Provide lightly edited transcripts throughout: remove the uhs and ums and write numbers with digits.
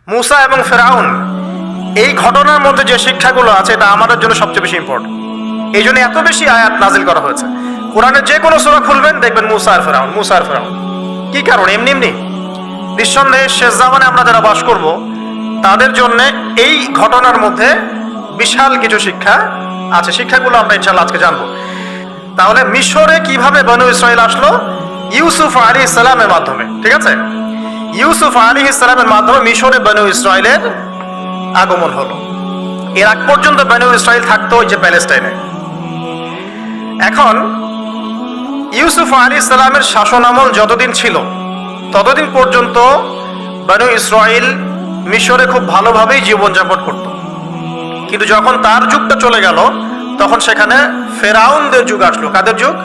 মুসা এবং ফেরাউন, এই ঘটনার মধ্যে যে শিক্ষাগুলো আছে এটা আমাদের জন্য সবচেয়ে বেশি ইম্পর্টেন্ট। এই জন্য এত বেশি আয়াত নাজিল করা হয়েছে। কোরআনের যে কোনো সূরা খুলবেন দেখবেন মুসা আর ফেরাউন, মুসা আর ফেরাউন। কি কারণ? এমনি এমনি নিঃসন্দেহে শেষ জামানে আমরা যারা বাস করব তাদের জন্য এই ঘটনার মধ্যে বিশাল কিছু শিক্ষা আছে। শিক্ষাগুলো আমরা ইনশাআল্লাহ আজকে জানবো। তাহলে মিশরে কিভাবে বনু ইসরাইল আসলো? ইউসুফ আলাইহিস সালামের মাধ্যমে। ঠিক আছে, ইউসুফ আলাইহিস সালামের মাধ্যমে মিশরে বনু ইসরাইলের আগমন হলো। এর আগ পর্যন্ত বনু ইসরাইল থাকতো ওই যে প্যালেস্টাইনে। এখন ইউসুফ আলাইহিস সালামের শাসন আমল যতদিন ছিল ততদিন পর্যন্ত বনু ইসরাইল মিশরে খুব ভালোভাবেই জীবনযাপন করত। কিন্তু যখন তার যুগটা চলে গেল তখন সেখানে ফেরাউনদের যুগ আসলো। কাদের যুগ?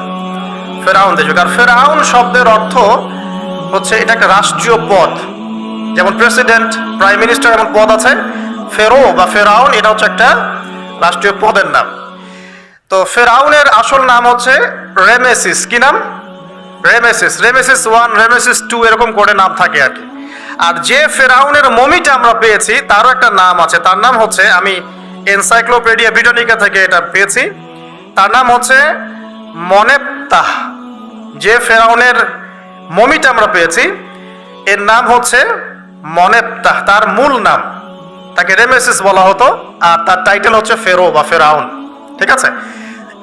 ফেরাউনদের যুগ। আর ফেরাউন শব্দের অর্থ হচ্ছে এটা একটা রাষ্ট্রীয় পদ, যেমন প্রেসিডেন্ট, প্রাইম মিনিস্টার এমন পদ আছে। ফেরো বা ফেরাউন এটা হচ্ছে একটা রাষ্ট্রীয় পদের নাম। তো ফেরাউনের আসল নাম হচ্ছে রেমেসিস। কি নাম? রেমেসিস। রেমেসিস 1, রেমেসিস 2 এরকম করে নাম থাকে আর কি। আর যে ফেরাউনের মমিটা আমরা পেয়েছি তারও একটা নাম আছে। তার নাম হচ্ছে, আমি এনসাইক্লোপিডিয়া ব্রিটানিকা থেকে এটা পেয়েছি, তার নাম হচ্ছে মনেপ্তাহ। যে ফেরাউনের মমিটা আমরা পেয়েছি এর নাম হচ্ছে মনেপ্তাহ। তার মূল নাম, তাকে রেমেসিস বলা হতো, আর তার টাইটেল হচ্ছে ফেরো বা ফেরাউন। ঠিক আছে,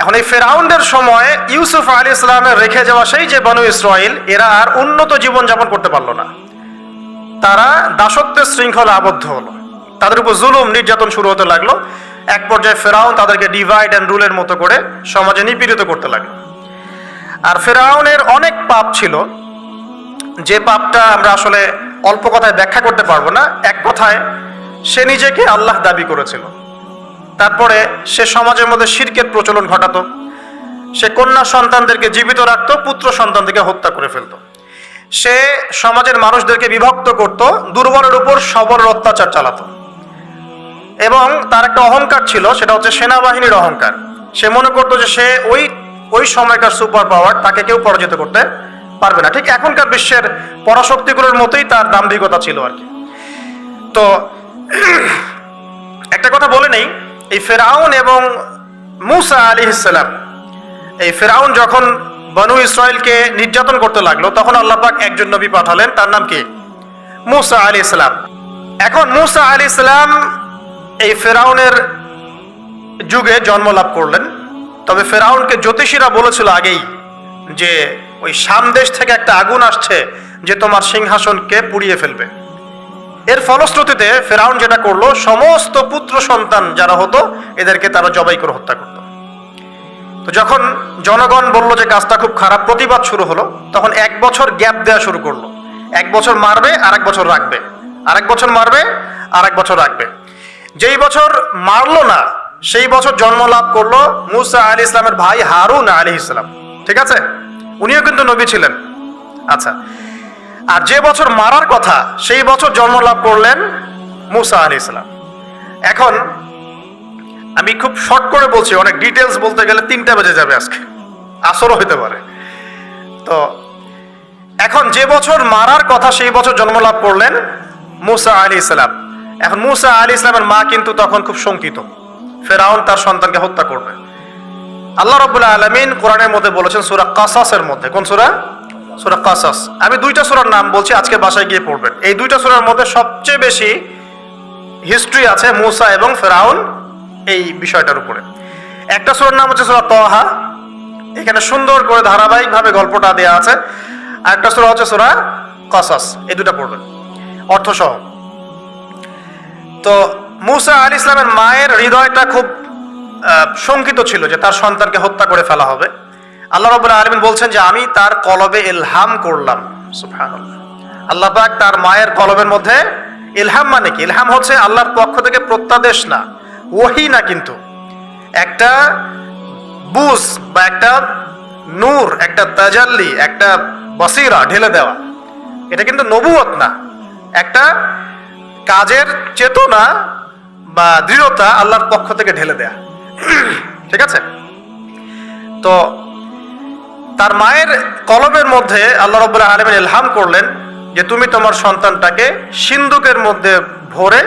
এখন এই ফেরাউনদের সময় ইউসুফ আলাইহিস সালামের রেখে যাওয়া সেই যে বনু ইসরাইল, এরা আর উন্নত জীবনযাপন করতে পারলো না। তারা দাসত্বের শৃঙ্খলা আবদ্ধ হলো, তাদের উপর জুলুম নির্যাতন শুরু হতে লাগলো। এক পর্যায়ে ফেরাউন তাদেরকে ডিভাইড অ্যান্ড রুলের মতো করে সমাজে নিপীড়িত করতে লাগলো। আর ফেরাউনের অনেক পাপ ছিল, যে পাপটা আমরা আসলে অল্প কথায় ব্যাখ্যা করতে পারবো না। এক কথায় সে নিজেকে আল্লাহ দাবি করেছিল। তারপরে সে সমাজের মধ্যে শিরকের প্রচলন ঘটাতো। সে কন্যা সন্তানদেরকে জীবিত রাখতো, পুত্র সন্তানদেরকে হত্যা করে ফেলতো। সে সমাজের মানুষদেরকে বিভক্ত করত, দুর্বলের উপর সবলের অত্যাচার চালাতো। এবং তার একটা অহংকার ছিল, সেটা হচ্ছে সেনাবাহিনীর অহংকার। সে মনে করতো যে সে ওই সময়কার সুপার পাওয়ার, তাকে কেউ পরাজিত করতে পারবে না। ঠিক এখনকার বিশ্বের পরাশক্তিগুলোর মতোই তার দাম্ভিকতা ছিল আর কি। তো একটা কথা বলে নেই, এই ফেরাউন এবং মুসা আলাইহিস সালাম, এই ফেরাউন যখন বনু ইসরাইলকে নির্যাতন করতে লাগলো তখন আল্লাহ পাক একজন নবী পাঠালেন, তার নাম কি? মুসা আলাইহিস সালাম। এখন মুসা আলাইহিস সালাম এই ফেরাউনের যুগে জন্ম লাভ করলেন। তবে ফেরাউনকে জ্যোতিষীরা বলেছিল আগেই যে ওই শাম দেশ থেকে একটা আগুন আসছে যে তোমার সিংহাসনকে পুড়িয়ে ফেলবে। এর ফলশ্রুতিতে ফেরাউন যেটা করলো, সমস্ত পুত্র সন্তান যারা হতো এদেরকে তারা জবাই করে হত্যা করত। তো যখন জনগণ বলল যে কাজটা খুব খারাপ, প্রতিবাদ শুরু হলো, তখন 1 বছর গ্যাপ দেওয়া শুরু করলো। 1 বছর মারবে আর 1 বছর রাখবে, আর 1 বছর মারবে আর 1 বছর রাখবে। যেই বছর মারলো না সেই বছর জন্ম লাভ করলো মুসা আলাইহিস সালামের ভাই হারুন আলাইহিস সালাম। ঠিক আছে, উনিও কিন্তু নবী ছিলেন। আচ্ছা, আর যে বছর মারার কথা সেই বছর জন্ম লাভ করলেন মুসা আলাইহিস সালাম। এখন আমি খুব শর্ট করে বলছি, অনেক ডিটেলস বলতে গেলে 3টা বেজে যাবে, আজকে আসরও হতে পারে। তো এখন যে বছর মারার কথা সেই বছর জন্ম লাভ করলেন মুসা আলাইহিস সালাম। এখন মুসা আলাইহিস সালামের মা কিন্তু তখন খুব শঙ্কিত, ফেরাউন তার সন্তানকে হত্যা করবে। আল্লাহ রাব্বুল আলামিন কোরআনের মধ্যে বলেছেন সূরা কাসাসের মধ্যে। কোন সূরা? সূরা কাসাস। আমি 2টা সূরার নাম বলছি, আজকে বাসায় গিয়ে পড়বেন। এই 2টা সূরার মধ্যে সবচেয়ে বেশি হিস্ট্রি আছে মুসা এবং ফেরাউন এই বিষয়টার উপরে। একটা সূরার নাম হচ্ছে সূরা তাহা, এখানে সুন্দর করে ধারাবাহিকভাবে গল্পটা দেয়া আছে। আর একটা সূরা হচ্ছে সূরা কাসাস। এই 2টা পড়বেন অর্থ সহ। তো মুসা আলাইহিস সালামের মায়ের হৃদয়টা খুব শঙ্কিত ছিল যে তার সন্তানকে হত্যা করে ফেলা হবে। আল্লাহ রাব্বুল আলামিন বলছেন যে আমি তার কলবে ইলহাম করলাম। সুবহানাল্লাহ, আল্লাহ পাক তার মায়ের কলবের মধ্যে ইলহাম, মানে কি? ইলহাম হচ্ছে আল্লাহর পক্ষ থেকে প্রত্যাদেশ না, ওহী না, কিন্তু একটা বুঝ বা একটা নূর, একটা তাজাল্লি, একটা বসিরা ঢেলে দেওয়া। এটা কিন্তু নবুয়ত না, একটা কাজের চেতনা বা দৃঢ়তা আল্লাহর পক্ষ থেকে ঢেলে দেয়া। ঠিক আছে, তো তার মায়ের কলবের মধ্যে আল্লাহ রাব্বুল আলামিন ইলহাম করলেন যে তুমি তোমার সন্তানটাকে সিন্দুকের মধ্যে ভরে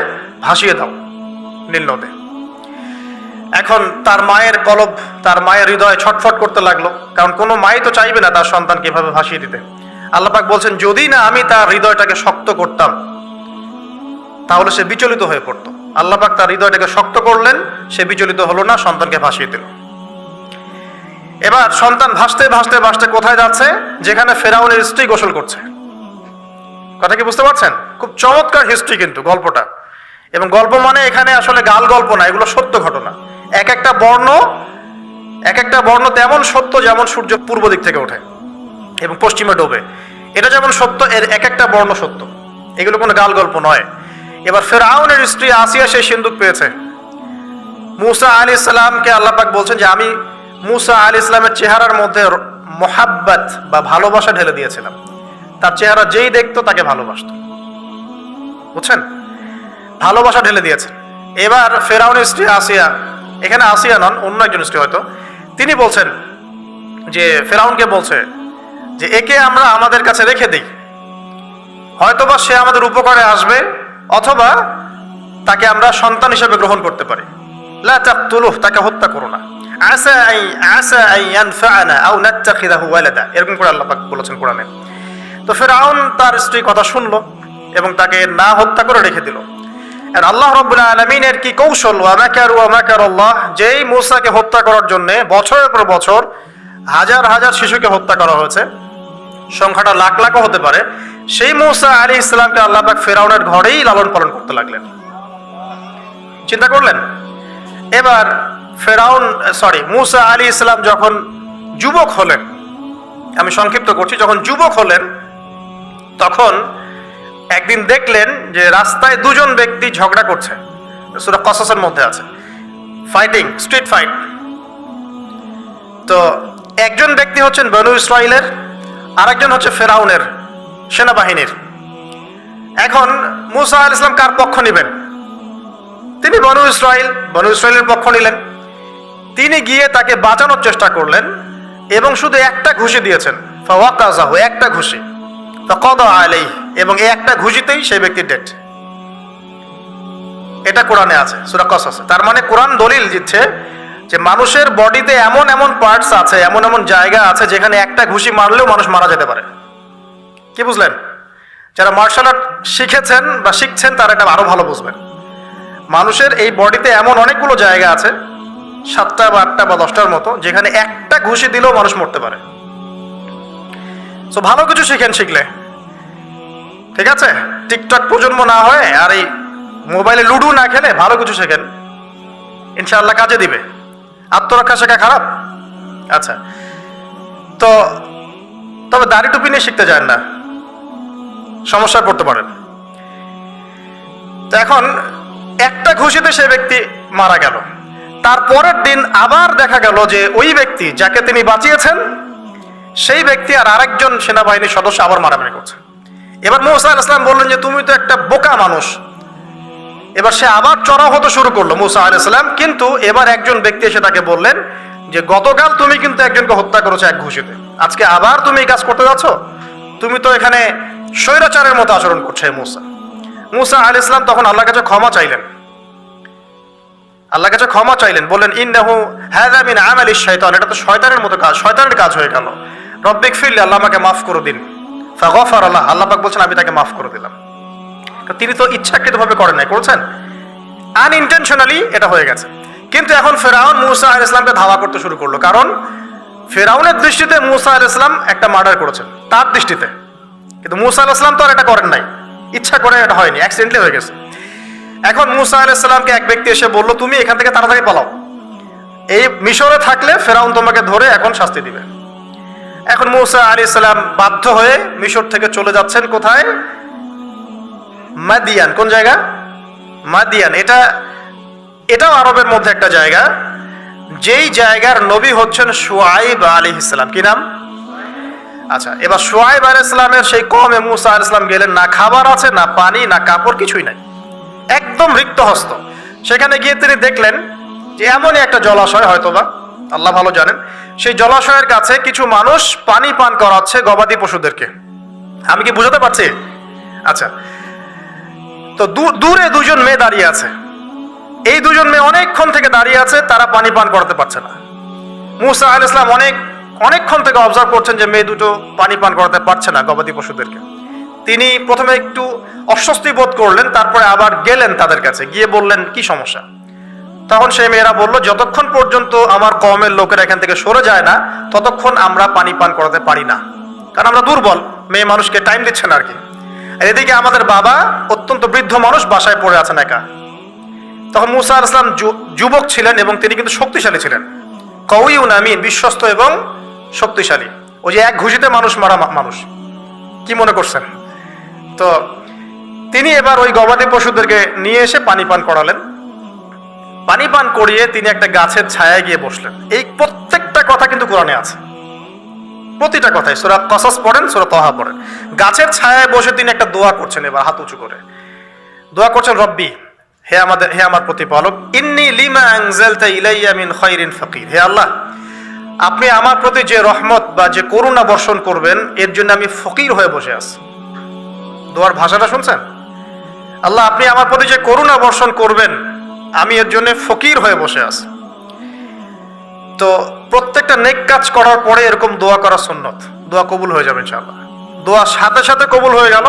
ভাসিয়ে দাও নীল নদে। এখন তার মায়ের কলব, তার মায়ের হৃদয় ছটফট করতে লাগলো, কারণ কোনো মাই তো চাইবে না তার সন্তানকে এভাবে ভাসিয়ে দিতে। আল্লাহ পাক বলছেন, যদি না আমি তার হৃদয়টাকে শক্ত করতাম তাহলে সে বিচলিত হয়ে পড়তো। আল্লাহ পাক তার হৃদয়টাকে শক্ত করলেন, সে বিচলিত হলো না, সন্তানকে ভাসিয়ে দিল। এবার সন্তান ভাসতে ভাসতে ভাসতে কোথায় যাচ্ছে? যেখানে ফেরাউনের স্ত্রী গোসল করছে। কথা কি বুঝতে পারছেন? খুব চমৎকার হিস্ট্রি কিন্তু গল্পটা। এবং গল্প মানে এখানে আসলে গাল গল্প না, এগুলো সত্য ঘটনা। এক একটা বর্ণ তেমন সত্য যেমন সূর্য পূর্ব দিক থেকে ওঠে এবং পশ্চিমে ডোবে, এটা যেমন সত্য, এর এক একটা বর্ণ সত্য, এগুলো কোনো গাল গল্প নয়। এবার ফেরাউনের স্ত্রী আসিয়া সেই সিন্দুক পেয়েছে। মুসা আলাইহিস সালামকে আল্লাহ পাক বলছেন যে আমি মুসা আলাইহিস সালামের চেহারার মধ্যে মোহাব্বত বা ভালোবাসা ঢেলে দিয়েছিলাম। তার চেহারা যেই দেখতো তাকে ভালোবাসত, বুঝছেন? ভালোবাসা ঢেলে দিয়েছেন। এবার ফেরাউনের স্ত্রী আসিয়া, এখানে আসিয়া নন, অন্য একজন স্ত্রী হয়তো, তিনি বলছেন যে ফেরাউনকে বলছে যে একে আমরা আমাদের কাছে রেখে দিই, হয়তোবা সে আমাদের উপকারে আসবে, অথবা তাকে আমরা সন্তান হিসেবে গ্রহণ করতে পারি। লা তাকতুলুহু, তাকে হত্যা করো না। আসা আন ইয়ানফা'না আও নাত্তাখিযাহু ওয়ালাদা, এরকম করে আল্লাহ পাক বলেছেন কোরআনে। তো ফেরাউন তার স্ত্রীর কথা শুনলো এবং তাকে না হত্যা করে রেখে দিল। আর আল্লাহ রাব্বুল আলামিনের কি কৌশল! ওয়া মাকারাল্লাহ, যেই মূসাকে হত্যা করার জন্য বছরের পর বছর হাজার হাজার শিশুকে হত্যা করা হয়েছে, সংখ্যাটা লাখ লাখও হতে পারে, সেই মূসা আলাইহিস সালামকে আল্লাহ পাক ফেরাউনের ঘরেই লালন পালন করতে লাগলেন। চিন্তা করলেন? এবার মূসা আলাইহিস সালাম যখন যুবক হলেন, আমি সংক্ষিপ্ত করছি, যখন যুবক হলেন তখন একদিন দেখলেন যে রাস্তায় দুজন ব্যক্তি ঝগড়া করছে। সূরা কসসের মধ্যে আছে, ফাইটিং, স্ট্রিট ফাইট। তো একজন ব্যক্তি হচ্ছেন বনু ইসরাইলের, আরেকজন হচ্ছে ফেরাউনের সেনাবাহিনীর। এখন মূসা আলাইহিস সালাম কার পক্ষ নেবেন? তিনি বনু ইসরাইলের পক্ষ নিলেন। তিনি গিয়ে তাকে বাঁচানোর চেষ্টা করলেন এবং শুধু একটা ঘুষি দিয়েছেন, ফাওয়াকাযাহু, একটা ঘুষি, ফাকাদা আলাইহি, এবং এই একটা ঘুষিতেই সেই ব্যক্তি ডেড। এটা কোরআনে আছে সূরা কসসে। তার মানে কোরআন দলিল দিচ্ছে যে মানুষের বডিতে এমন এমন পার্টস আছে, এমন এমন জায়গা আছে যেখানে একটা ঘুষি মারলেও মানুষ মারা যেতে পারে। কি বুঝলেন? যারা মার্শাল আর্ট শিখেছেন বা শিখছেন তারা এটা আরো ভালো বুঝবেন। মানুষের এই বডিতে এমন অনেকগুলো জায়গা আছে, 7টা বা 8টা বা 10টার মতো, যেখানে একটা ঘুষি দিলেও মানুষ মরতে পারে। তো ভালো কিছু শিখেন, শিখলে ঠিক আছে, টিকটক প্রজন্ম না হয় আর এই মোবাইলে লুডু না খেলে ভালো কিছু শেখেন, ইনশাআল্লাহ কাজে দিবে। আত্মরক্ষা শেখা খারাপ? আচ্ছা, তো তবে দাড়ি টুপি নিয়ে শিখতে যান না, সমস্যায় পড়তে পারেন। তো এখন একটা ঘুষিতে সে ব্যক্তি মারা গেল। তারপরের দিন আবার দেখা গেল যে ওই ব্যক্তি যাকে তিনি বাঁচিয়েছেন সেই ব্যক্তি আর আরেকজন সেনাবাহিনীর সদস্য আবার মারামারি করছে। এবার মূসা আলাইহিস সালাম বললেন যে তুমি তো একটা বোকা মানুষ। এবার সে আবার চড়াও হতে শুরু করলো মূসা আলাইহিস সালাম, কিন্তু এবার একজন ব্যক্তি এসে তাকে বললেন যে গতকাল তুমি কিন্তু একজনকে হত্যা করেছো এক ঘুষিতে, আজকে আবার তুমি এই কাজ করতে যাচ্ছ, তুমি তো এখানে স্বৈরাচারের মতো আচরণ করছে। মূসা আলাইহিস সালাম তখন আল্লাহর কাছে ক্ষমা চাইলেন, বললেন ইন্নাহু হাযা মিন আমালিশ শাইতান, এটা তো শয়তানের মতো কাজ, শয়তানের কাজ হয়ে গেল। রব্বিক ফিরলি, আল্লাহ আমাকে মাফ করে দিন। ফাগফারা লাহ, আল্লাহ পাক বলছেন আমি তাকে মাফ করে দিলাম। তিনি তো ইচ্ছাকৃতভাবে করেন নাই, করেছেন আনইনটেনশনালি, এটা হয়ে গেছে। কিন্তু এখন ফেরাউন মূসা আলাইহিস সালামকে ধাওয়া করতে শুরু করলো, কারণ ফেরাউনের দৃষ্টিতে মূসা আলাইহিস সালাম একটা মার্ডার করেছেন তার দৃষ্টিতে, কিন্তু মূসা আলাইহিস সালাম তো আর এটা করেন নাই, ইচ্ছা করে এটা হয়নি, অ্যাক্সিডেন্টলি হয়ে গেছে। এখন মূসা আলাইহিস সালামকে এক ব্যক্তি এসে বলল তুমি এখান থেকে তাড়াতাড়ি পালাও, এই মিশরে থাকলে ফেরাউন তোমাকে ধরে এখন শাস্তি দিবে। এখন মূসা আলাইহিস সালাম বাধ্য হয়ে মিশর থেকে চলে যাচ্ছেন কোথায়? মাদিয়ান। কোন জায়গা? মাদিয়ান। এটাও আরবের মধ্যে একটা জায়গা, যেই জায়গার নবী হচ্ছেন শুআইব আলাইহিস সালাম। কি নাম? আচ্ছা, এবার শুআইব আলাইহিস সালামের সেই কওমে মূসা আলাইহিস সালাম গেলেন, না খাবার আছে, না পানি, না কাপড়, কিছুই নাই, একদম রিক্ত হস্ত। সেখানে গিয়ে তিনি দেখলেন যে এমনই একটা জলাশয়, হয়তোবা আল্লাহ ভালো জানেন, সেই জলাশয়ের কাছে কিছু মানুষ পানি পান করাচ্ছে গবাদি পশুদেরকে। আমি কি বুঝাতে পারছি? আচ্ছা, তো দূরে দুজন মেয়ে দাঁড়িয়ে আছে। এই দুজন মেয়ে অনেকক্ষণ থেকে দাঁড়িয়ে আছে, তারা পানি পান করাতে পারছে না। মুসা আলাইহিস সালাম অনেকক্ষণ থেকে অবজার্ভ করছেন যে মেয়ে দুটো পানি পান করাতে পারছে না গবাদি পশুদেরকে। তিনি প্রথমে একটু অস্বস্তি বোধ করলেন, তারপরে আবার গেলেন তাদের কাছে, গিয়ে বললেন কি সমস্যা। তখন সেই মেয়েরা বলল, যতক্ষণ পর্যন্ত আমার কওমের লোকেরা এখান থেকে সরে যায় না ততক্ষণ আমরা পানি পান করাতে পারি না, কারণ আমরা দুর্বল, মেয়ে মানুষকে টাইম দিচ্ছে না আর কি। এদিকে আমাদের বাবা অত্যন্ত বৃদ্ধ মানুষ, বাসায় পড়ে আছেন একা। তখন মুসা আলাইহিস সালাম যুবক ছিলেন এবং তিনি কিন্তু শক্তিশালী ছিলেন, কওয়িউন আমিন, বিশ্বস্ত এবং শক্তিশালী। ওই যে এক ঘুষিতে মানুষ মারা মানুষ, কি মনে করছেন? তো তিনি এবার ওই গবাদি পশুদেরকে নিয়ে এসে পানি পান করালেন। পানি পান করিয়ে তিনি একটা গাছের ছায়ায় গিয়ে বসলেন। এই প্রত্যেকটা কথা কিন্তু কোরআনে আছে, প্রতিটা কথাই। সূরা কসস পড়েন, সূরা তাহা পড়েন। গাছের ছায়ায় বসে তিনি একটা দোয়া করছেন, এবার হাত উঁচু করে দোয়া করছেন, রব্বি, হে আমার প্রতিপালক, ইন্নী লিমা আনজালতা ইলাইয়া মিন খায়রিন ফাকির, হে আল্লাহ, আপনি আমার প্রতি যে রহমত বা যে করুণা বর্ষণ করবেন এর জন্য আমি ফকির হয়ে বসে আছি। দোয়ার ভাষাটা শুনছেন? আল্লাহ, আপনি আমার প্রতি যে করুণা বর্ষণ করবেন আমি এর জন্য ফকির হয়ে বসে আছি। তো প্রত্যেকটা নেক কাজ করার পরে এরকম দোয়া করা সুন্নত, দোয়া কবুল হয়ে যাবে ইনশাআল্লাহ। দোয়া সাথে সাথে কবুল হয়ে গেল।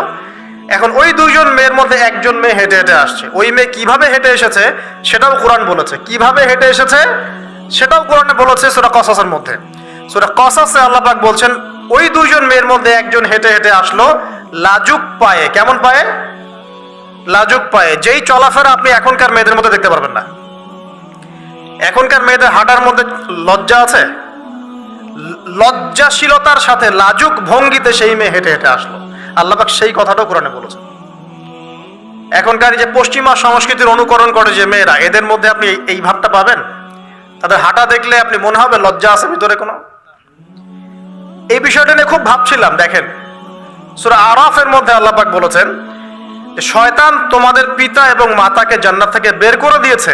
এখন ওই দুইজন মেয়ের মধ্যে একজন মেয়ে হেঁটে হেঁটে আসছে। ওই মেয়ে কিভাবে হেঁটে এসেছে সেটাও কোরআন বলেছে, কিভাবে হেঁটে এসেছে সেটাও কোরআনে বলেছে সূরা কসসের মধ্যে। সূরা কসসে আল্লাহ পাক বলছেন, ওই দুইজন মেয়ের মধ্যে একজন হেঁটে হেঁটে আসলো লাজুক পায়ে। কেমন পায়ে? লাজুক পায়ে। যেই চলাফেরা আপনি এখনকার মেয়েদের মধ্যে দেখতে পারবেন না। এখনকার মেয়েদের হাঁটার মধ্যে লজ্জা আছে, লজ্জাশীলতার সাথে লাজুক ভঙ্গিতে সেই মেয়ে হেঁটে হেঁটে আসলো। আল্লাহ পাক সেই কথাটাও কোরআনে বলেছেন। এখনকার যে পশ্চিমা সংস্কৃতির অনুকরণ করে যে মেয়েরা, এদের মধ্যে আপনি এই ভাবটা পাবেন? তাদের হাঁটা দেখলে আপনি মনে হবে লজ্জা আছে ভিতরে কোনো। এই বিষয়টা নিয়ে খুব ভাবছিলাম। দেখেন সূরা আরাফের মধ্যে আল্লাহ পাক বলেছেন যে শয়তান তোমাদের পিতা এবং মাতাকে জান্নাত থেকে বের করে দিয়েছে,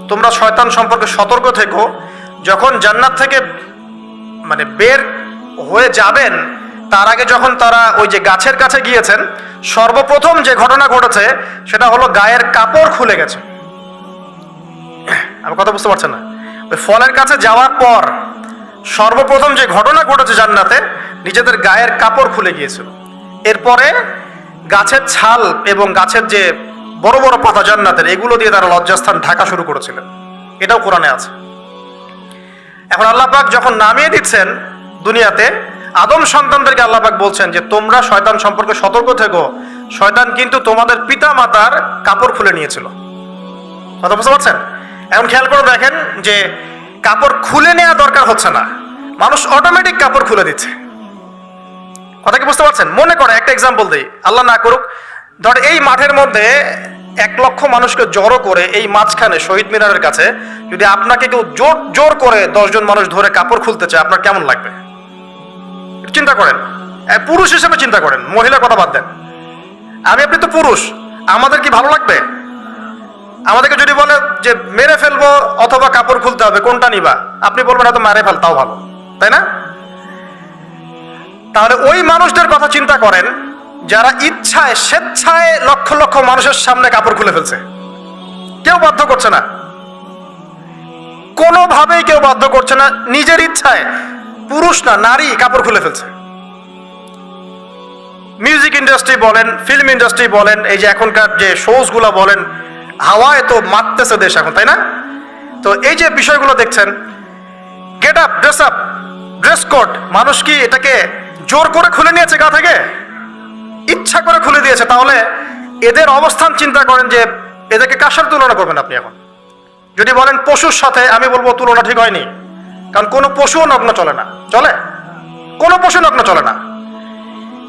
তোমরা শয়তান সম্পর্কে সতর্ক থেকো। যখন জান্নাত থেকে বের হয়ে যাবেন তার আগে যখন তারা ওই যে গাছের কাছে গিয়েছেন, সর্বপ্রথম যে ঘটনা ঘটেছে সেটা হলো গায়ের কাপড় খুলে গেছে। আমার কথা বুঝতে পারছেন না? ওই ফলের কাছে যাওয়ার পর সর্বপ্রথম যে ঘটনা ঘটেছে জান্নাতে, নিজেদের গায়ের কাপড় খুলে গিয়েছিল। এরপরে গাছের ছাল এবং গাছের যে বড় বড় পাতা জান্নাতের, এগুলো দিয়ে তারা লজ্জাস্থান ঢাকা শুরু করেছিলেন। এটাও কোরআনে আছে। এখন আল্লাহ পাক যখন নামিয়ে দিচ্ছেন দুনিয়াতে, আদম সন্তানদেরকে আল্লাহ পাক বলছেন যে তোমরা শয়তান সম্পর্কে সতর্ক থেকো, শয়তান কিন্তু তোমাদের পিতা মাতার কাপড় খুলে নিয়েছিল। কথা বুঝতে পারছেন? এখন খেয়াল করে দেখেন যে কাপড় খুলে নেওয়া দরকার হচ্ছে না, মানুষ অটোমেটিক কাপড় খুলে দিচ্ছে। কথা কি বুঝতে পারছেন? মনে করে একটা এক্সাম্পল দিই, আল্লাহ না করুক, ধর এই মাঠের মধ্যে 1 লক্ষ মানুষকে জড়ো করে এই মাঝখানে শহীদ মিনারের কাছে যদি আপনাকে কেউ জোর করে 10 জন মানুষ ধরে কাপড় খুলতে চায়, আপনার কেমন লাগবে? চিন্তা করেন, পুরুষ হিসেবে চিন্তা করেন, মহিলার কথা বাদ দেন। আপনি তো পুরুষ, আমাদের কি ভালো লাগবে? আমাদেরকে যদি বলে যে মেরে ফেলবো অথবা কাপড় খুলতে হবে, কোনটা নিবা? আপনি বলবেন হয়তো মেরে ফেল, তাও ভালো, তাই না? তাহলে ওই মানুষদের কথা চিন্তা করেন যারা ইচ্ছায় স্বেচ্ছায় লক্ষ লক্ষ মানুষের সামনে কাপড় খুলে ফেলছে। কেউ বাধ্য করছে না, কোনোভাবেই কেউ বাধ্য করছে না, নিজের ইচ্ছায় পুরুষ না নারী কাপড় খুলে ফেলছে। মিউজিক ইন্ডাস্ট্রি বলেন, ফিল্ম ইন্ডাস্ট্রি বলেন, এই যে এখনকার যে শোজ গুলা বলেন, হাওয়ায় তো মারতেছে দেশ এখন, তাই না? তো এই যে বিষয়গুলো দেখছেন, গেট আপ, ড্রেস কোড, মানুষ কি এটাকে জোর করে খুলে নিয়েছে গা থেকে? ইচ্ছা করে খুলে দিয়েছে। তাহলে এদের অবস্থান চিন্তা করেন যে এদেরকে কার সাথে তুলনা করবেন আপনি? এখন যদি বলেন পশুর সাথে, আমি বলবো তুলনা ঠিক হয়নি, কারণ কোনো পশুও নগ্ন চলে না। চলে? কোনো পশু নগ্ন চলে না।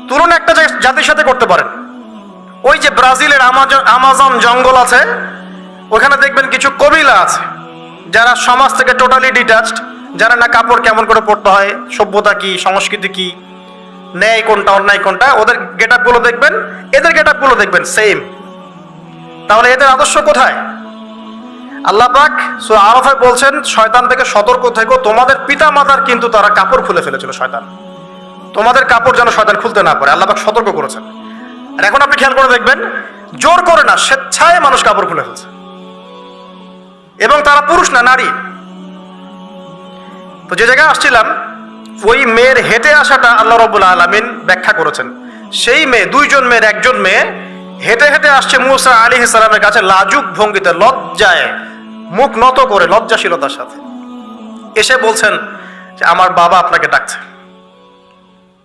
তুলনা একটা জাতির সাথে করতে পারেন। ওই যে ব্রাজিলের আমাজন জঙ্গল আছে, ওখানে দেখবেন কিছু কবিলা আছে যারা সমাজ থেকে টোটালি ডিটাচড, যারা না কাপড় কেমন করে পরতে হয়, সভ্যতা কি, সংস্কৃতি কি, ন্যায় কোনটা অন্যায় কোনটা, ওদের গেট আপ গুলো দেখবেন, এদের গেট আপ গুলো দেখবেন সেম। তাহলে এদের আদর্শ কোথায়? আল্লাহ পাক সূরা আরাফে বলছেন শয়তান থেকে সতর্ক থেকো, তোমাদের পিতা মাতার কিন্তু তারা কাপড় খুলে ফেলেছিল শয়তান, তোমাদের কাপড় যেন শয়তান খুলতে না পারে, আল্লাহ পাক সতর্ক করেছেন। আর এখন আপনি খেয়াল করে দেখবেন জোর করে না, স্বেচ্ছায় মানুষ কাপড় খুলে ফেলছে, এবং তারা পুরুষ না, নারী। তো যে জায়গায় আসছিলাম, ওই মেয়ের হেঁটে আসাটা আল্লাহ রাব্বুল আলামিন ব্যাখ্যা করেছেন। সেই মেয়ে, দুইজন মেয়ের একজন মেয়ে হেঁটে হেঁটে আসছে মূসা আলাইহিস সালামের কাছে লাজুক ভঙ্গিতে, লজ্জায় মুখ নত করে, লজ্জাশীলতার সাথে এসে বলছেন যে আমার বাবা আপনাকে ডাকছে।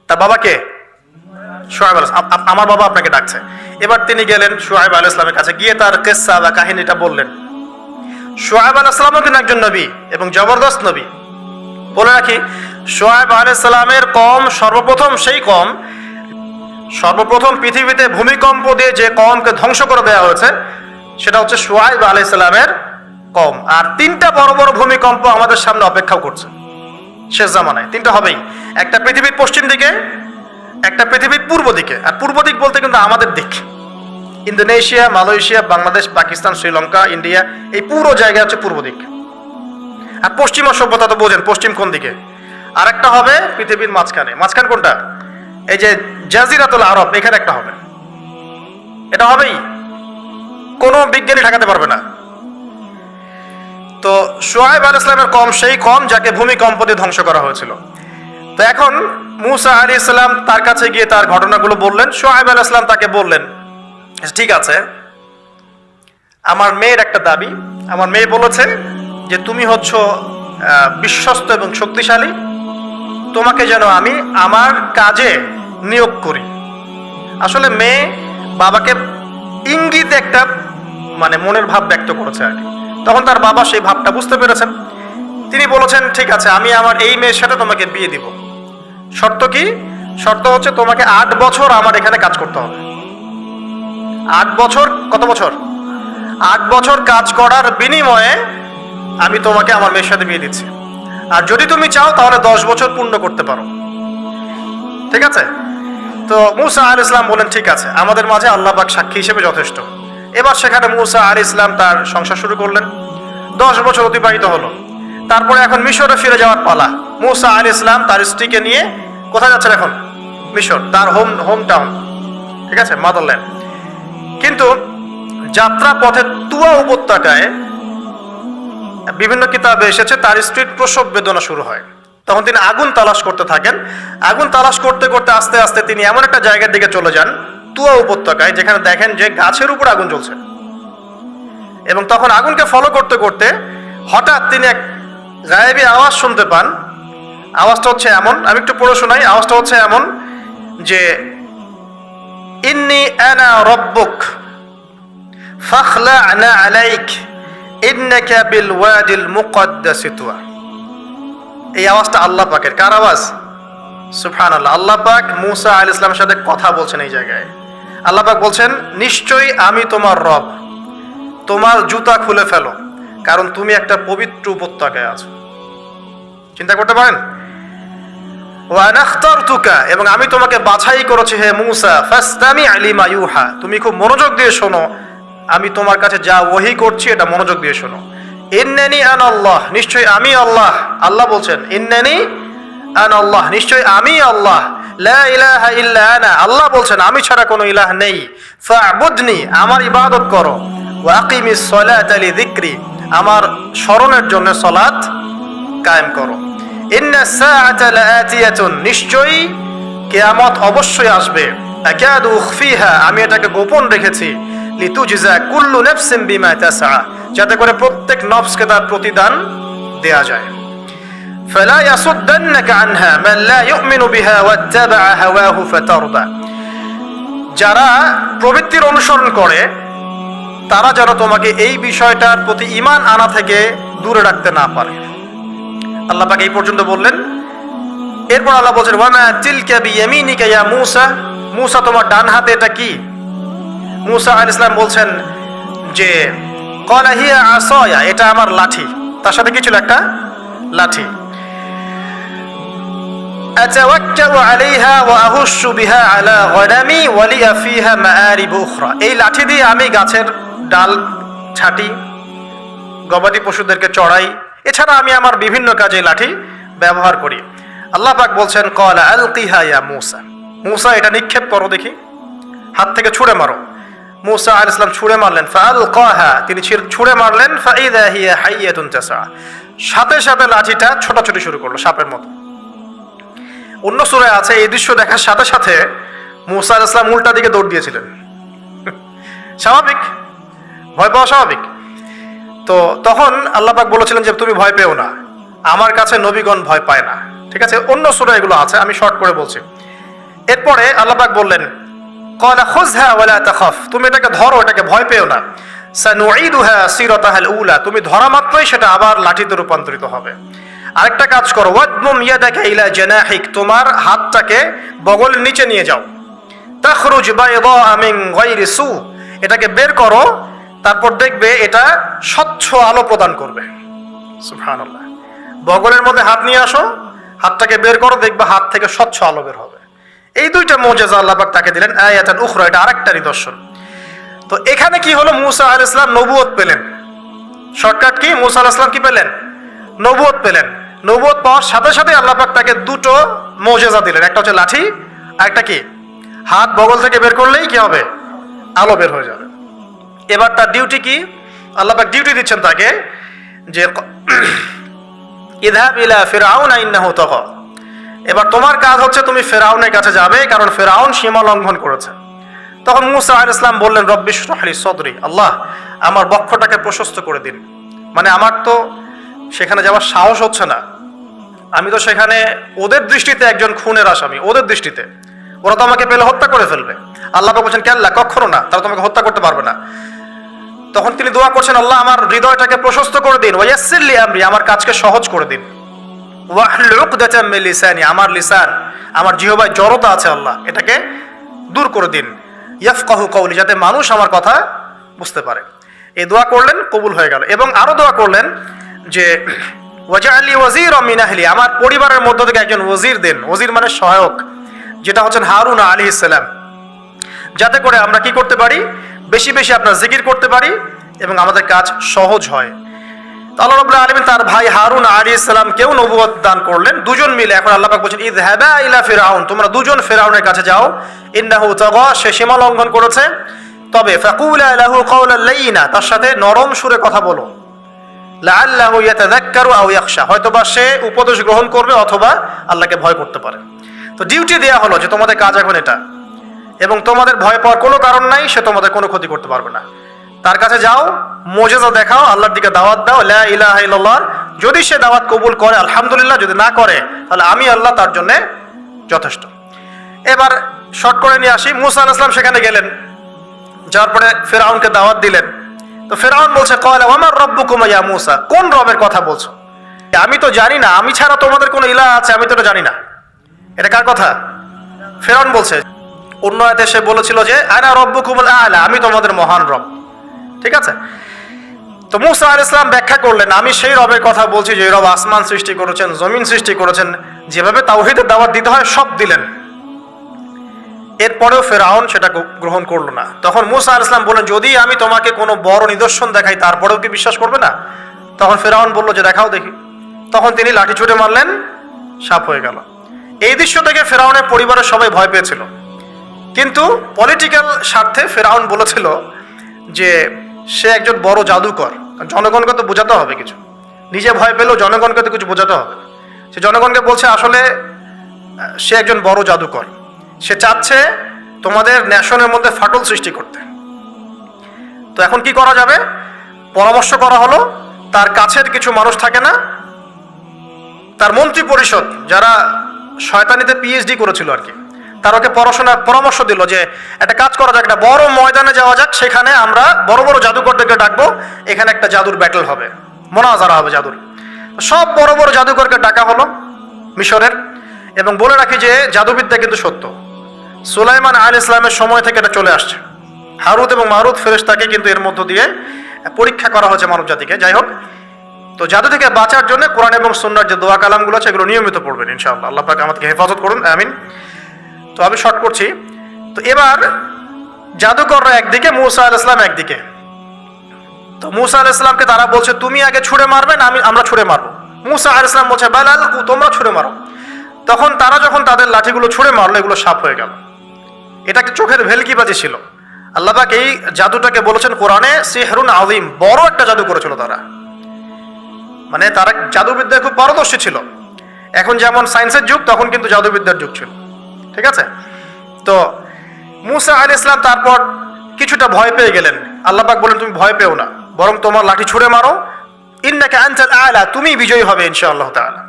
তার বাবাকে শুআয়ব আলাইহিস সালাম, আমার বাবা আপনাকে ডাকছে। এবার তিনি গেলেন শুআয়ব আলাইহিস সালামের কাছে, গিয়ে তার কিসসা বা কাহিনীটা বললেন। শুআয়ব আলাইহিস সালামও কিন্তু একজন নবী এবং জবরদস্ত নবী। বলে রাখি, শুআয়ব আলাইহিস সালামের কওম সর্বপ্রথম সেই কওম, সর্বপ্রথম পৃথিবীতে ভূমিকম্প দিয়ে যে কওমকে ধ্বংস করে দেওয়া হয়েছে সেটা হচ্ছে শুআয়ব আলাইহিস সালামের কওম। আর তিনটা বড় বড় ভূমিকম্প আমাদের সামনে অপেক্ষাও করছে শেষ জামানায়। তিনটা হবেই, একটা পৃথিবীর পশ্চিম দিকে, একটা পৃথিবীর পূর্ব দিকে। আর পূর্ব দিক বলতে কিন্তু আমাদের দিক, Indonesia, Malaysia, Bangladesh, Pakistan, Sri Lanka, India, এই পুরো জায়গা হচ্ছে পূর্ব দিক। আর পশ্চিমা সভ্যতা তো বোঝেন, পশ্চিম কোন দিকে। আর একটা হবে পৃথিবীর মাঝখানে। মাঝখান কোনটা? এই যে জাজিরাতুল আরব, এখানে একটা হবে। এটা হবেই, কোনো বিজ্ঞানী ঠেকাতে পারবে না। তো শুআয়ব আলাইহিস সালামের কওম সেই কওম যাকে ভূমিকম্প দিয়ে ধ্বংস করা হয়েছিল। তো এখন মূসা আলাইহিস সালাম তার কাছে গিয়ে তার ঘটনাগুলো বললেন। শুআয়ব আলাইহিস সালাম তাকে বললেন, ঠিক আছে, আমার মেয়ের একটা দাবি। আমার মেয়ে বলেছে যে তুমি হচ্ছ বিশ্বস্ত এবং শক্তিশালী, তোমাকে যেন আমি আমার কাজে নিয়োগ করি। আসলে মেয়ে বাবাকে ইঙ্গিতে একটা মানে মনের ভাব ব্যক্ত করেছে আর কি। তখন তার বাবা সেই ভাবটা বুঝতে পেরেছেন। তিনি বলেছেন, ঠিক আছে, আমি আমার এই মেয়ের সাথে তোমাকে বিয়ে দিব। শর্ত কি? শর্ত হচ্ছে তোমাকে 8 বছর আমার এখানে কাজ করতে হবে। 8 বছর, কত বছর? 8 বছর কাজ করার বিনিময়ে আমি তোমাকে আমার মেয়ের সাথে বিয়ে দিচ্ছি। আর যদি তুমি চাও তাহলে 10 বছর পূর্ণ করতে পারো। ঠিক আছে? তো মূসা আলাইহিস সালাম বলেন, ঠিক আছে, আমাদের মাঝে আল্লাহ পাক সাক্ষী হিসেবে যথেষ্ট। এবার সেখানে মূসা আলাইহিস সালাম তার সংসার শুরু করলেন। 10 বছর অতিবাহিত হলো। তারপরে এখন মিশরে ফিরে যাওয়ার পালা। মূসা আলাইহিস সালাম তার স্ত্রীকে নিয়ে কোথায় যাচ্ছেন এখন? মিশর, তার হোম টাউন। ঠিক আছে, মাদারল্যান্ড। কিন্তু যাত্রা পথে তুয়া উপত্যকায় বিভিন্ন কিতাবে এসেছে তার স্ত্রীর প্রসব বেদনা শুরু হয়। তখন তিনি আগুন তালাশ করতে থাকেন। আগুন তালাশ করতে করতে আস্তে আস্তে তিনি এমন একটা জায়গার দিকে চলে যান, তুয়া উপত্যকায়, যেখানে দেখেন যে গাছের উপর আগুন জ্বলছে। এবং তখন আগুনকে ফলো করতে করতে হঠাৎ তিনি এক গায়েবী আওয়াজ শুনতে পান। আওয়াজটা হচ্ছে এমন, আমি একটু পড়ে শোনাই। আওয়াজটা হচ্ছে এমন যে, ইন্নী আনা রব্বুক ফাখলা'না আলাইক ইন্নাকা বিল ওয়াদিল মুকদ্দাস তুয়া। এই আওয়াজটা আল্লাহ পাকের। কার আওয়াজ? সুবহানাল্লাহ। আল্লাহ পাক মূসা আলাইহিস সালামের সাথে কথা বলছেন এই জায়গায়। আল্লাহ পাক বলছেন, নিশ্চয়ই আমি তোমার রব, তোমার জুতা খুলে ফেলো, কারণ তুমি একটা পবিত্র উপত্যকায় আছো। চিন্তা করতে পারেন? ওয়া আনা ইখতারতুকা, এবং আমি তোমাকে বাছাই করেছি হে মূসা, ফাসতামি' লিমা ইউহা, তুমি খুব মনোযোগ দিয়ে শোনো, আমি তোমার কাছে যা ওহী করছি এটা মনোযোগ দিয়ে শোনো। ইন্নানি আনা আল্লাহ, নিশ্চয়ই আমি আল্লাহ। আল্লাহ বলছেন, ইন্নানি আনা আল্লাহ, নিশ্চয়ই আমি আল্লাহ। লা ইলাহা ইল্লা আনা, আল্লাহ বলছেন আমি ছাড়া কোনো ইলাহ নেই। ফা'বুদনি, আমার ইবাদত করো। ওয়া আকিমিস সালাতা লিযিকরি, আমার স্মরণের জন্য সালাত কায়েম করো। ইন্নাস সাআতা লাআতিয়াতুন, নিশ্চয়ই কিয়ামত অবশ্যই আসবে। আকাদু উখফিহা, আমি এটাকে গোপন রেখেছি। লিতুজজা কুল্লু নাফসিন বিমা তাসআ, যাতে করে প্রত্যেক নফসকে তার প্রতিদান দেয়া যায়। ফালা ইয়াসুদ্দান্নাকা আনহা মান লা ইউমিনু বিহা ওয়াত্তাবা'a হাওয়াহু ফাতারদা, যারা প্রবৃত্তির অনুসরণ করে তারা যেন তোমাকে এই বিষয়টার প্রতি ঈমান আনা থেকে দূরে রাখতে না পারে। আল্লাহ পাক এই পর্যন্ত বললেন। এরপর আল্লাহ বলছেন, ওয়া মা তিলকা বিয়ামিনিকা ইয়া মূসা, মূসা তোমার ডান হাতে এটা কি? মূসা আলাইহিস সালাম বলছেন যে, ক্বালা হিয়া আসায়া, এটা আমার লাঠি। তার সাথে কি ছিল? একটা লাঠি। আতাওয়াক্কালু আলাইহা ওয়া আহুশু বিহা আলা গনামি ওয়া লিয়া ফিহা মাআরিব উখরা, এই লাঠি দিয়ে আমি গাছের ডাল ছাঁটি, গবাদি পশুদেরকে চড়াই, এছাড়া আমি আমার বিভিন্ন কাজে লাঠি ব্যবহার করি। আল্লাহ পাক বলছেন, ক্বালা আলকিহা ইয়া মূসা, মূসা এটা নিক্ষেপ করো দেখি, হাত থেকে ছুঁড়ে মারো। মুসা আলাইহিস সালাম ছুঁড়ে মারলেন, ফাআলকাহা, তিনি ছুঁড়ে মারলেন, ফাইযা হিয়া হাইয়াতুন তাসা, সাথে সাথে লাঠিটা ছোটাছুটি শুরু করলো সাপের মতো। অন্য সূরায় আছে এই দৃশ্য দেখার সাথে সাথে মুসা আলাইহিস সালাম উল্টা দিকে দৌড় দিয়েছিলেন। স্বাভাবিক, ভয় পাওয়া স্বাভাবিক। তো তখন আল্লাহ পাক বলেছিলেন যে তুমি ভয় পেও না, আমার কাছে নবীগণ ভয় পায় না। ঠিক আছে, অন্য সূরায় এগুলো আছে, আমি শর্ট করে বলছি। এরপরে আল্লাহ পাক বললেন, ক্বালা খুযহা ওয়ালা তাখাফ, তুমি এটাকে ধরো, এটাকে ভয় পেও না। সানুঈদুহা সিরাতাহাল উলা, তুমি ধরা মাত্রই সেটা আবার লাঠিতে রূপান্তরিত হবে। আরেকটা কাজ করো, ওয়াদমুম ইয়াদাকা ইলা জানাহিক, তোমার হাতটাকে বগলের নিচে নিয়ে যাও। তাখরুজ বাইদা মিন গায়রি সু, এটাকে বের করো, তারপর দেখবে এটা স্বচ্ছ আলো প্রদান করবে। সুবহানাল্লাহ। বগলের মধ্যে হাত নিয়ে আসো, হাতটাকে বের করো, দেখবে হাত থেকে স্বচ্ছ আলো বের হবে। এই দুইটা মুজিজা আল্লাহ পাক তাকে দিলেন, আয়াতান উখরা, এটা আরেকটা নিদর্শন। তো এখানে কি হলো, মুসা আলাইহিস সালাম নবুয়ত পেলেন। শর্টকাট কি, মুসা আলাইহিস সালাম কি পেলেন? নবুয়ত পেলেন। নবুয়ত পাওয়ার সাথে সাথে আল্লাহ পাক তাকে দুটো মুজিজা দিলেন, একটা হচ্ছে লাঠি, আরেকটা কি, হাত বগল থেকে বের করলেই কি হবে, আলো বের হয়ে যাবে। এবার তার ডিউটি কি, আল্লাহ পাক ডিউটি দিচ্ছেন তাকে যে ইযহাব ইলা ফিরআউন ইন্নাহু তাগা, এবার তোমার কাজ হচ্ছে তুমি ফেরাউনের কাছে যাবে, কারণ ফেরাউন সীমা লঙ্ঘন করেছে। তখন মুসা আলাইহিস সালাম বললেন, রব্বি ইশরাহ লি সদরি, আল্লাহ আমার বক্ষটাকে প্রশস্ত করে দিন। মানে আমার তো সেখানে যাওয়ার সাহস হচ্ছে না, আমি তো সেখানে ওদের দৃষ্টিতে একজন খুনের আসামি, ওদের দৃষ্টিতে ওরা তো আমাকে পেলে হত্যা করে ফেলবে। আল্লাহ পাক বলছেন, কাল্লা, কখনো না, তারা তোমাকে হত্যা করতে পারবে না। তখন তিনি দোয়া করছেন, আল্লাহ আমার হৃদয়টাকে প্রশস্ত করে দিন, ওয়াইয়াসসির লি আমরি, আমার কাজকে সহজ করে দিন, ওয়াহলুল উকদাতাম মিন লিসানি, আমার লিসান, আমার জিহ্বায় জড়তা আছে আল্লাহ, এটাকে দূর করে দিন, ইয়াফকাহু কওলি, যাতে মানুষ আমার কথা বুঝতে পারে। এই দোয়া করলেন, কবুল হয়ে গেল। এবং আরো দোয়া করলেন যে ওয়াজআলি ওয়াজিরাম মিন আহলি, আমার পরিবারের মধ্য থেকে একজন ওয়াজির দেন। ওয়াজির মানে সহায়ক, যেটা হচ্ছেন হারুন আলাইহিস সালাম, যাতে করে আমরা কি করতে পারি, বেশি বেশি আপনার জিকির করতে পারি এবং আমাদের কাজ সহজ হয়। আল্লাহ রাব্বুল আলামিন তার ভাই হারুন আলাইহিস সালাম কেউ নবুয়ত দান করলেন, দুজন মিলে। এখন আল্লাহ পাক বলেন, ইযহাবা ইলা ফিরআউন, তোমরা দুজন ফিরআউনের কাছে যাও, ইন্নাহু তাগা, সে সীমা লঙ্ঘন করেছে, তবে ফাকুলা লাহু কাওলাল লাইয়িনা, তার সাথে নরম সুরে কথা বলো, লাআল্লাহু ইয়াতাযাক্কারু আও ইয়াখশা, হয়তোবা সে উপদেশ গ্রহণ করবে অথবা আল্লাহকে ভয় করতে পারে। তো ডিউটি দেয়া হলো যে তোমাদের কাজ এখন এটা, এবং তোমাদের ভয় পাওয়ার কোনো কারণ নাই, সে তোমাদের কোনো ক্ষতি করতে পারবে না। তার কাছে যাও, মুজিজা দেখাও, আল্লাহর দিকে দাওয়াত দাও, লা ইলাহা ইল্লাল্লাহ। যদি সে দাওয়াত কবুল করে আলহামদুলিল্লাহ, যদি না করে তাহলে আমি আল্লাহ তার জন্য যথেষ্ট। এবার শর্ট করে নিয়ে আসি, মুসা আলাইহিস সালাম সেখানে গেলেন, যার পরে ফিরআউনকে দাওয়াত দিলেন। তো ফিরআউন বলছে, ক্বালা ওয়া মা রাব্বুকুম ইয়া মুসা, কোন রবের কথা বলছো? আমি তো জানি না, আমি ছাড়া তোমাদের কোনো ইলাহ আছে আমি তো এটা জানি না। এটা কার কথা? ফিরআউন বলছে। অন্য আয়াতে সে বলেছিল যে আনা রব্বুকুমুল আ'লা, আমি তোমাদের মহান রব। ঠিক আছে, তো মুসা আলাইহিস সালাম ব্যাখ্যা করলেন, আমি সেই রবের কথা বলছি যে রব আসমান সৃষ্টি করেছেন, জমিন সৃষ্টি করেছেন, যেভাবে তাওহীদের দাওয়াত দিতে হয় সব দিলেন। এরপরেও ফেরাউন সেটা গ্রহণ করলো না। তখন মুসা আলাইহিস সালাম বললেন, যদি আমি তোমাকে কোনো বড় নিদর্শন দেখাই তারপরেও কি বিশ্বাস করবে না? তখন ফেরাউন বলল যে দেখাও দেখি। তখন তিনি লাঠি ছুঁড়ে মারলেন, সাপ হয়ে গেল। এই দৃশ্য থেকে ফেরাউনের পরিবারের সবাই ভয় পেয়েছিল, কিন্তু পলিটিক্যাল স্বার্থে ফেরাউন বলেছিল যে সে একজন বড় জাদুকর, জনগণকে তো বোঝাতে হবে কিছু, নিজে ভয় পেলেও জনগণকে তো কিছু বোঝাতে হবে। সে জনগণকে বলছে আসলে সে একজন বড় জাদুকর, সে চাচ্ছে তোমাদের ন্যাশনের মধ্যে ফাটল সৃষ্টি করতে। তো এখন কি করা যাবে? পরামর্শ করা হলো, তার কাছের কিছু মানুষ থাকে না, তার মন্ত্রী পরিষদ যারা শয়তানিতে পিএইচডি করেছিল আর কি, তার ওকে পরামর্শ দিল যে একটা কাজ করা যাক, একটা বড় ময়দানে যাওয়া যাক, সেখানে আমরা বড় বড় জাদুকরদেরকে ডাকবো, এখানে একটা জাদুর ব্যাটল হবে, মোনাজারা হবে জাদুর। সব বড় বড় জাদুকরকে ডাকা হলো মিশরের। এবং বলে রাখি যে জাদুবিদ্যা কিন্তু সত্য, সুলাইমান আলাইহিস সালামের সময় থেকে এটা চলে আসছে। হারুত এবং মারুত ফেরেশতাকে কিন্তু এর মধ্য দিয়ে পরীক্ষা করা হয়েছে মানব জাতিকে। যাই হোক, তো জাদু থেকে বাঁচার জন্য কোরআন এবং সুন্নাহর যে দোয়া কালামগুলো আছে এগুলো নিয়মিত পড়বেন ইনশাআল্লাহ। আল্লাহ পাক আমাদেরকে হেফাজত করুন, আমিন। তো আমি শর্ট করছি। তো এবার জাদুকররা একদিকে, মুসা আলাইহিস সালাম একদিকে। তো মুসা আলাইহিস সালামকে তারা বলছে তুমি আগে ছুঁড়ে মারবে না আমরা ছুঁড়ে মারবো। মুসা আলাইহিস সালাম বলছে বাল আলকু, তোমরা ছুঁড়ে মারো। তখন তারা যখন তাদের লাঠিগুলো ছুঁড়ে মারলো, এগুলো সাপ হয়ে গেল। এটা চোখের ভেলকিবাজি ছিল। আল্লাহ পাক এই জাদুটাকে বলেছেন কোরআনে সিহরুন আযীম, বড় একটা জাদু করেছিল তারা। মানে তারা জাদুবিদ্যায় খুব পারদর্শী ছিল। এখন যেমন সায়েন্সের যুগ, তখন কিন্তু জাদুবিদ্যার যুগ ছিল। ঠিক আছে? তো মূসা আলাইহিস সালাম তারপর কিছুটা ভয় পেয়ে গেলেন। আল্লাহ পাক বলেন তুমি ভয় পেও না, বরং তোমার লাঠি ছুঁড়ে মারো, ইন্নাকা আনতাল আ'লা, তুমি বিজয়ী হবে ইনশাআল্লাহ তাআলা।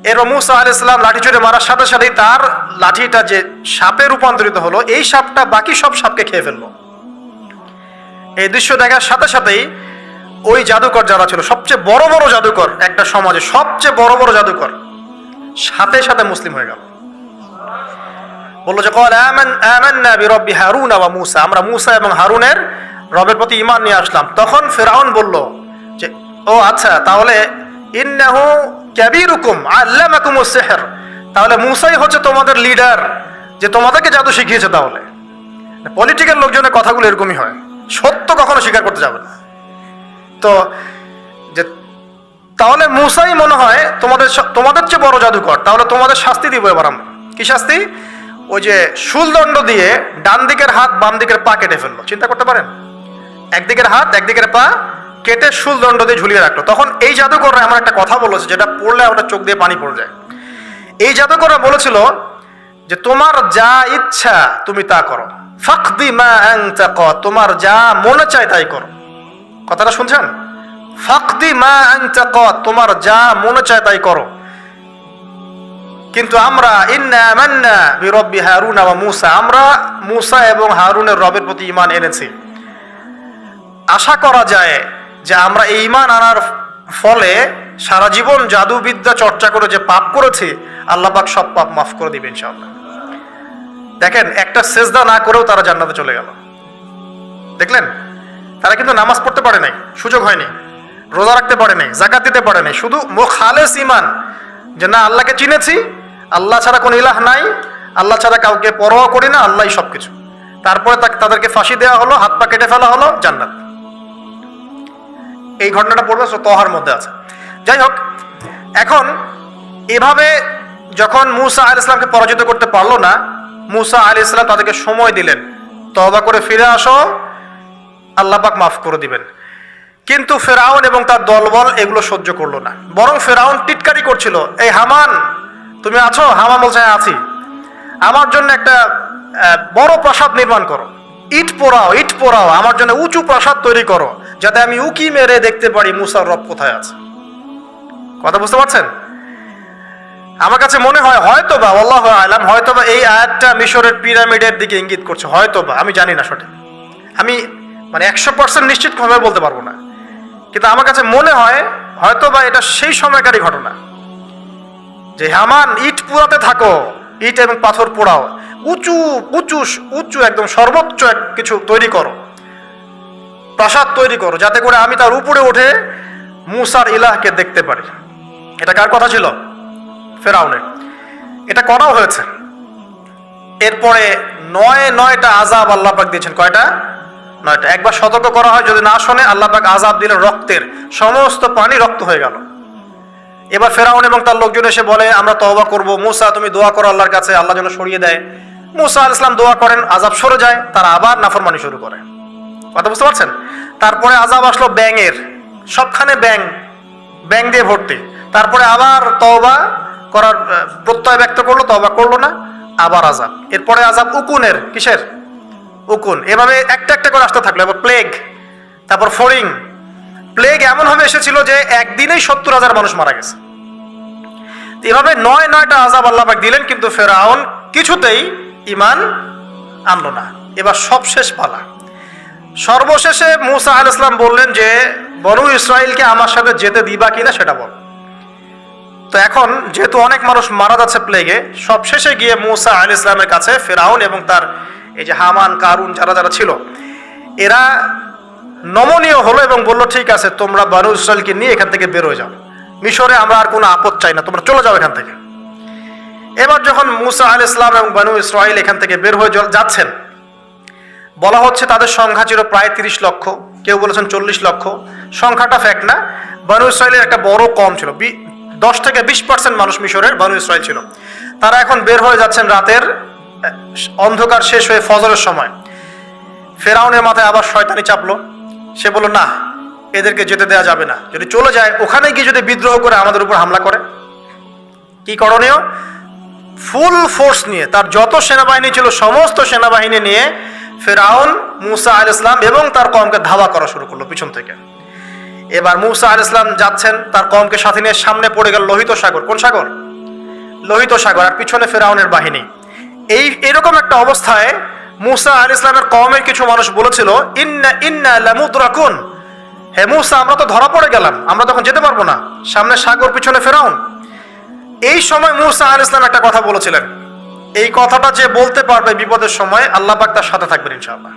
এরপর মূসা আলাইহিস সালাম লাঠি ছুঁড়ে মারার সাথে সাথেই তার লাঠিটা যে সাপে রূপান্তরিত হলো, এই সাপটা বাকি সব সাপকে খেয়ে ফেললো। এই দৃশ্য দেখার সাথে সাথেই ওই জাদুকর যারা ছিল, সবচেয়ে বড় বড় জাদুকর, একটা সমাজে সবচেয়ে বড় বড় জাদুকর, সাথে সাথে মুসলিম হয়ে গেল। বললো যে ক্বাল আমান্না বিরব্বি হারুন ওয়া মূসা, আমরা মূসা এবং হারুনের রবের প্রতি ঈমান নিয়ে আসলাম। তখন ফিরআউন বলল যে ও আচ্ছা, তাহলে ইন্নাহু কাবীরুকুম আল্লামাকুমুস সিহর, তাহলে মূসাই হচ্ছে তোমাদের লিডার, যে তোমাদেরকে জাদু শিখিয়েছে। তাহলে পলিটিক্যাল লোকজনের কথাগুলো এরকমই হয়, সত্য কখনো স্বীকার করতে যাবে না। তো যে তাহলে মূসাই মনে হয় তোমাদের চেয়ে বড় জাদুকর, তাহলে তোমাদের শাস্তি দিব এবার আমরা। কি শাস্তি? ওই যে শুলদণ্ড দিয়ে ডান দিকের হাত বাম দিকের পা কেটে ফেললো। চিন্তা করতে পারেন, একদিকের হাত একদিকের পা কেটে শুলদণ্ড দিয়ে ঝুলিয়ে রাখলো। তখন এই জাদুকররা এমন একটা কথা বলেছে যেটা পড়লে আমাদের চোখ দিয়ে পানি পড়ে যায়। এই জাদুকররা বলেছিল যে তোমার যা ইচ্ছা তুমি তা করো, ফাকদি মা আনতা ক, তোমার যা মনে চায় তাই করো। কথাটা শুনছেন? ফাকদি মা আনতা ক, তোমার যা মনে চায় তাই করো। কিন্তু আমরা ইন্না আমান্না বিরব্বি হারুন ওয়া মূসা, আমরা মূসা এবং হারুনের রবের প্রতি ঈমান এনেছি। আশা করা যায় যে আমরা এই ঈমান আনার ফলে সারা জীবন জাদুবিদ্যা চর্চা করে যে পাপ করেছি, আল্লাহ পাক সব পাপ মাফ করে দিবেন ইনশাআল্লাহ। দেখেন, একটা সেজদা না করেও তারা জান্নাতে চলে গেল। দেখলেন? তারা কিন্তু নামাজ পড়তে পারে নাই, সুযোগ হয়নি, রোজা রাখতে পারে নাই, যাকাত দিতে পারে নাই, শুধু খালেস ঈমান যে না আল্লাহকে চিনেছি, আল্লাহ ছাড়া কোনো ইলাহ নাই, আল্লাহ ছাড়া কাউকে পরোয়া করি না, আল্লাহই সবকিছু। তারপরে তাদেরকে ফাঁসি দেওয়া হলো, হাত পা কেটে ফেলা হলো, জান্নাত। এই ঘটনাটা পড়বে তহার মধ্যে আছে। যাই হোক, এখন এভাবে যখন মূসা আলাইহিস সালামকে পরাজিত করতে পারলো না, মূসা আলাইহিস সালাম তাদেরকে সময় দিলেন, তওবা করে ফিরে আসো, আল্লাহ পাক মাফ করে দিবেন। কিন্তু ফেরাউন এবং তার দলবল এগুলো সহ্য করলো না, বরং ফেরাউন টিটকারি করছিল, এই হামান তুমি আছো? হামান বলছে হ্যাঁ আছি, আমার জন্য একটা বড় প্রাসাদ নির্মাণ করো, ইট পোড়াও, আমার জন্য উঁচু প্রাসাদ তৈরি করো, যাতে আমি উকি মেরে দেখতে পারি মূসার রব কোথায় আছে। কথা বুঝতে পারছেন? আমার কাছে মনে হয় হয়তোবা, আল্লাহু আ'লাম, হয়তোবা এই আয়াতটা মিশরের পিরামিডের দিকে ইঙ্গিত করছে, হয়তোবা, আমি জানি না সঠিক, আমি মানে 100% নিশ্চিত ভাবে বলতে পারবো না, কিন্তু আমার কাছে মনে হয় হয়তোবা এটা সেই সময়কারী ঘটনা যে হামান ইট পোড়াতে থাকো, ইট এবং পাথর পোড়াও, উঁচু উঁচু উঁচু একদম সর্বোচ্চ কিছু তৈরি করো, প্রাসাদ তৈরি করো, যাতে করে আমি তার উপরে উঠে মূসার ইলাহকে দেখতে পারি। এটা কার কথা ছিল? ফেরাউনের। এটা করাও হয়েছে। এরপরে 9টা আযাব আল্লাহ পাক দিয়েছেন। কয়টা? 9টা। একবার সতর্ক করা হয়, যদি না শোনে আল্লাহ পাক আযাব দিলেন, রক্তের সমস্ত পানি রক্ত হয়ে গেল। এবার ফেরাউন এবং তার লোকজন এসে বলে আমরা তওবা করব, মূসা তুমি দোয়া করো আল্লাহর কাছে, আল্লাহ যেন সরিয়ে দেয়। মূসা আলাইহিস সালাম দোয়া করেন, আযাব সরে যায়, তারা আবার নাফরমানি শুরু করে। কথা বুঝতে পারছেন? তারপরে আযাব আসলো ব্যাঙের, সবখানে ব্যাঙ দিয়ে ভর্তি। তারপরে আবার তওবা করার প্রত্যয় ব্যক্ত করলো, তওবা করলো না, আবার আযাব। এরপরে আযাব উকুনের, কিসের? উকুন। এভাবে একটা একটা করে আসতে থাকলো। এবার প্লেগ, তারপর ফড়িং। প্লেগ এমনভাবে এসেছিল যে একদিনেই 70,000 মানুষ মারা গেছে। এভাবে 9টা আযাব আল্লাহ পাক দিলেন, কিন্তু ফেরাউন কিছুতেই ঈমান আনলো না। এবার সবশেষ পালা। সর্বশেষে মূসা আলাইহিস সালাম বললেন যে বনু ইসরাইলকে আমার সাথে যেতে দিবা কিনা সেটা বল। তো এখন যেহেতু অনেক মানুষ মারা যাচ্ছে প্লেগে, সবশেষে গিয়ে মূসা আলাইহিস সালামের কাছে ফেরাউন এবং তার এই যে হামান, কারুন, যারা যারা ছিল, এরা নমনীয় হলো এবং বলল ঠিক আছে, তোমরা বনু ইসরাইলকে নিয়ে এখান থেকে বের হয়ে যাও, মিশরে আমরা আর কোনো আপদ চাই না, তোমরা চলে যাও এখান থেকে। এবার যখন মূসা আলাইহিস সালাম এবং বনু ইসরাইল এখান থেকে বের হয়ে যাচ্ছেন, বলা হচ্ছে তাদের সংখ্যা ছিল প্রায় 30 লক্ষ, কেউ বলেছেন 40 লক্ষ। সংখ্যাটা ফ্যাক্ট না, বনু ইসরাইলের একটা বড় কম ছিল, 10 থেকে 20% মানুষ মিশরের বনু ইসরাইল ছিল। তারা এখন বের হয়ে যাচ্ছেন রাতের অন্ধকার শেষ হয়ে ফজরের সময়। ফেরাউনের মাথায় আবার শয়তানি চাপলো। সে বলল, না, এদেরকে যেতে দেওয়া যাবে না, যদি চলে যায় ওখানে গিয়ে যদি বিদ্রোহ করে আমাদের উপর হামলা করে। কি করণীয়? ফুল ফোর্স নিয়ে, তার যত সেনাবাহিনী ছিল সমস্ত সেনাবাহিনী নিয়ে ফেরাউন মূসা আলাইহিস সালাম এবং তার কওমকে ধাওয়া করা শুরু করলো পিছন থেকে। এবার মূসা আলাইহিস সালাম যাচ্ছেন, তার কওমকে সাথে নিয়ে, সামনে পড়ে গেল লোহিত সাগর। কোন সাগর? লোহিত সাগর। আর পিছনে ফেরাউনের বাহিনী। এরকম একটা অবস্থায় মূসা আলাইহিস সালামের কওমের কিছু মানুষ বলেছিল, ইন্না ইন্না লামুদরাকুন, হে মূসা, আমরা তো ধরা পড়ে গেলাম, আমরা তখন যেতে পারবো না, সামনে সাগর, পিছনে ফেরাউন। এই সময় মূসা আলাইহিস সালাম একটা কথা বলেছিলেন, এই কথাটা যে বলতে পারবে বিপদের সময় আল্লাহ পাক তার সাথে থাকবেন ইনশাআল্লাহ।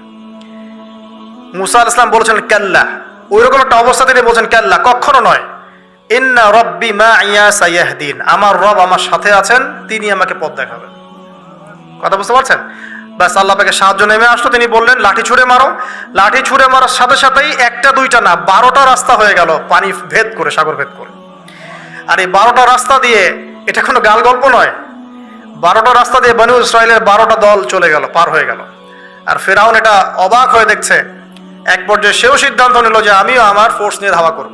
মূসা আলাইহিস সালাম বলেছিলেন কাল্লা, ওইরকম একটা অবস্থা তিনি বলছেন কাল্লা, কখনো নয়, ইন্না রব্বি মাইয়া সাইয়াহদিন, আমার রব আমার সাথে আছেন, তিনি আমাকে পথ দেখাবেন। কথা বুঝতে পারছেন? ব্যাস, আল্লাহ পাকের সাহায্য নেমে আসলো। তিনি বললেন লাঠি ছুঁড়ে মারো। লাঠি ছুঁড়ে মারার সাথে সাথেই একটা দুইটা না 12টা রাস্তা হয়ে গেল, পানি ভেদ করে, সাগর ভেদ করে। আর এই 12টা রাস্তা দিয়ে, এটা কোনো গাল গল্প নয়, 12টা রাস্তা দিয়ে বনু ইসরাইলের 12টা দল চলে গেল, পার হয়ে গেল। আর ফেরাউন এটা অবাক হয়ে দেখছে। এক পর্যায়ে সেও সিদ্ধান্ত নিল যে আমিও আমার ফোর্স নিয়ে ধাওয়া করব।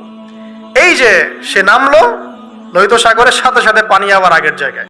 এই যে সে নামলো লোহিত সাগরের সাথে সাথে পানি আবার আগের জায়গায়।